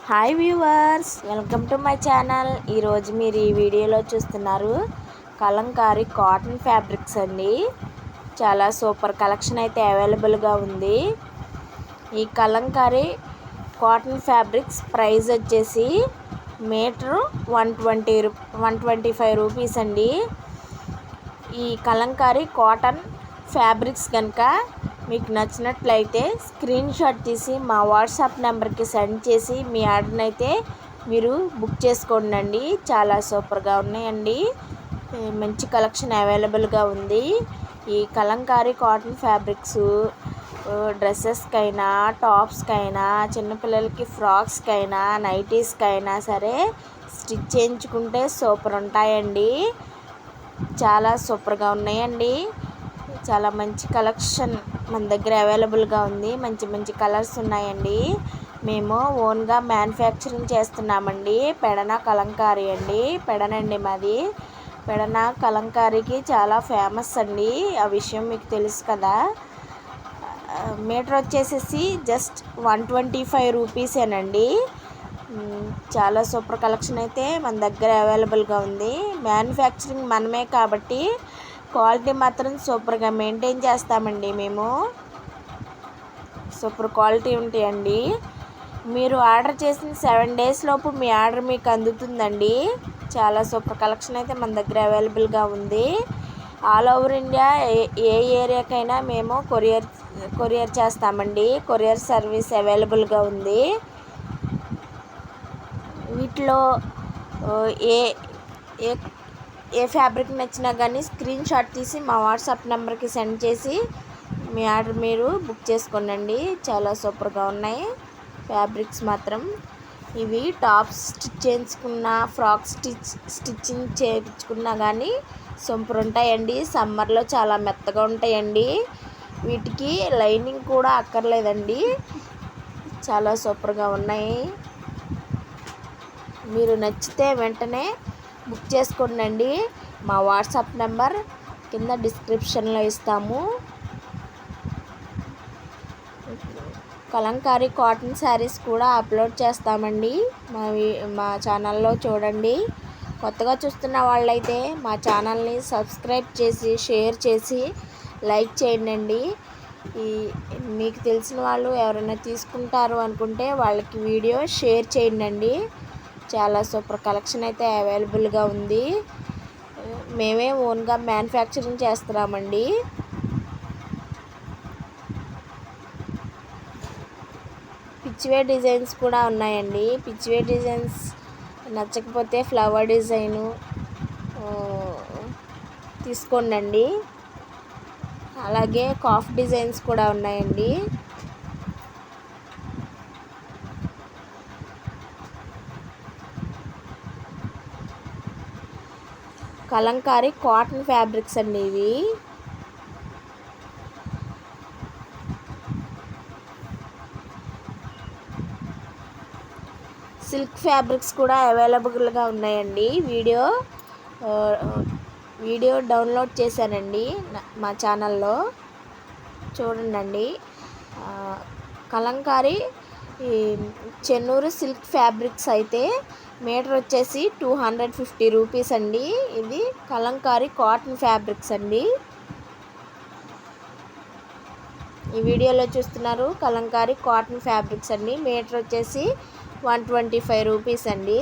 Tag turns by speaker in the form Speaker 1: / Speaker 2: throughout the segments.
Speaker 1: Hi viewers, welcome to my channel. ఈరోజు మీరు ఈ వీడియోలో చూస్తున్నారు కలంకారీ కాటన్ ఫ్యాబ్రిక్స్ అండి. చాలా సూపర్ కలెక్షన్ అయితే అవైలబుల్గా ఉంది. ఈ కలంకారీ కాటన్ ఫ్యాబ్రిక్స్ ప్రైస్ వచ్చేసి మీటరు 125 రూపీస్ అండి. ఈ కలంకారీ కాటన్ ఫ్యాబ్రిక్స్ కనుక మీకు నచ్చినట్లయితే స్క్రీన్ షాట్ తీసి మా వాట్సాప్ నెంబర్కి సెండ్ చేసి మీ ఆర్డర్ని అయితే మీరు బుక్ చేసుకోండి. చాలా సూపర్గా ఉన్నాయండి. మంచి కలెక్షన్ అవైలబుల్గా ఉంది. ఈ కలంకారీ కాటన్ ఫ్యాబ్రిక్స్ డ్రెస్సెస్కైనా, టాప్స్కైనా, చిన్నపిల్లలకి ఫ్రాక్స్కైనా, నైటీస్కైనా సరే స్టిచ్ చేయించుకుంటే సూపర్ ఉంటాయండి. చాలా సూపర్గా ఉన్నాయండి. చాలా మంచి కలెక్షన్ మన దగ్గర అవైలబుల్గా ఉంది. మంచి మంచి కలర్స్ ఉన్నాయండి. మేము ఓన్గా మ్యానుఫ్యాక్చరింగ్ చేస్తున్నామండి. పెడన కలంకారీ అండి. పెడనండి మాది. పెడన కలంకారీకి చాలా ఫేమస్ అండి. ఆ విషయం మీకు తెలుసు కదా. మీటర్ వచ్చేసేసి జస్ట్ 125 రూపీసేనండి. చాలా సూపర్ కలెక్షన్ అయితే మన దగ్గర అవైలబుల్గా ఉంది. మ్యానుఫ్యాక్చరింగ్ మనమే కాబట్టి క్వాలిటీ మాత్రం సూపర్గా మెయింటైన్ చేస్తామండి. మేము సూపర్ క్వాలిటీ ఉంటాయండి. మీరు ఆర్డర్ చేసిన 7 days లోపు మీ ఆర్డర్ మీకు అందుతుందండి. చాలా సూపర్ కలెక్షన్ అయితే మన దగ్గర అవైలబుల్గా ఉంది. ఆల్ ఓవర్ ఇండియా ఏ ఏరియాకైనా మేము కొరియర్ చేస్తామండి. కొరియర్ సర్వీస్ అవైలబుల్గా ఉంది. వీటిలో ఏ ఏ ఏ ఫ్యాబ్రిక్ నచ్చినా కానీ స్క్రీన్ షాట్ తీసి మా వాట్సాప్ నెంబర్కి సెండ్ చేసి మీ ఆర్డర్ మీరు బుక్ చేసుకోండి. చాలా సూపర్గా ఉన్నాయి ఫ్యాబ్రిక్స్ మాత్రం. ఇవి టాప్స్ స్టిచ్ చేయించుకున్న, ఫ్రాక్ స్టిచ్చింగ్ చేయించుకున్నా కానీ సూపర్ ఉంటాయండి. సమ్మర్లో చాలా మెత్తగా ఉంటాయండి. వీటికి లైనింగ్ కూడా అక్కర్లేదండి. చాలా సూపర్గా ఉన్నాయి. మీరు నచ్చితే వెంటనే బుక్ చేసుకోండి. మా వాట్సాప్ నెంబర్ కింద డిస్క్రిప్షన్లో ఇస్తాము. కలంకారీ కాటన్ శారీస్ కూడా అప్లోడ్ చేస్తామండి. మా ఛానల్లో చూడండి. కొత్తగా చూస్తున్న వాళ్ళైతే మా ఛానల్ని సబ్స్క్రైబ్ చేసి, షేర్ చేసి, లైక్ చేయండి. మీకు తెలిసిన వాళ్ళు ఎవరైనా తీసుకుంటారు అనుకుంటే వాళ్ళకి వీడియో షేర్ చేయండి. చాలా సూపర్ కలెక్షన్ అయితే అవైలబుల్గా ఉంది. మేమే ఓన్గా మ్యానుఫ్యాక్చరింగ్ చేస్తున్నామండి. పిచ్చివే డిజైన్స్ కూడా ఉన్నాయండి. పిచ్చివే డిజైన్స్ నచ్చకపోతే ఫ్లవర్ డిజైను తీసుకోండి. అలాగే కాఫ్ డిజైన్స్ కూడా ఉన్నాయండి. కలంకారీ కాటన్ ఫ్యాబ్రిక్స్ అండి ఇవి. సిల్క్ ఫ్యాబ్రిక్స్ కూడా అవైలబుల్గా ఉన్నాయండి. వీడియో డౌన్లోడ్ చేశానండి మా ఛానల్లో, చూడండి. కలంకారీ చెన్నూరు సిల్క్ ఫ్యాబ్రిక్స్ అయితే మీటర్ వచ్చేసి 250 రూపీస్ అండి. ఇది కలంకారీ కాటన్ ఫ్యాబ్రిక్స్ అండి. ఈ వీడియోలో చూస్తున్నారు కలంకారీ కాటన్ ఫ్యాబ్రిక్స్ అండి. మీటర్ వచ్చేసి 125 రూపీస్ అండి.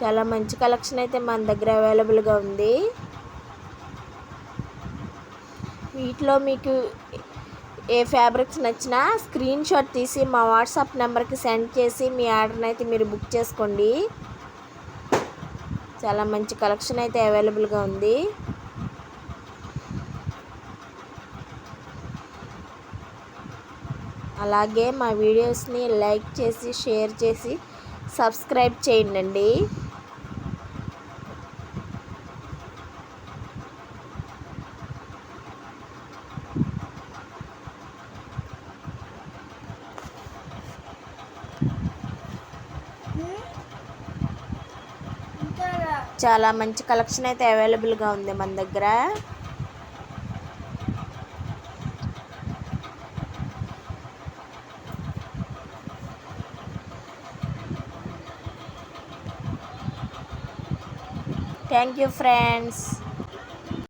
Speaker 1: చాలా మంచి కలెక్షన్ అయితే మన దగ్గర అవైలబుల్గా ఉంది. వీటిలో మీకు ఏ ఫ్యాబ్రిక్స్ నచ్చినా స్క్రీన్ షాట్ తీసి మా వాట్సాప్ నెంబర్కి సెండ్ చేసి మీ ఆర్డర్ని అయితే మీరు బుక్ చేసుకోండి. చాలా మంచి కలెక్షన్ అయితే అవైలబుల్గా ఉంది. అలాగే మా వీడియోస్ని లైక్ చేసి, షేర్ చేసి, సబ్స్క్రైబ్ చేయండి. చాలా మంచి కలెక్షన్ అయితే అవైలబుల్గా ఉంది మన దగ్గర. Thank you friends.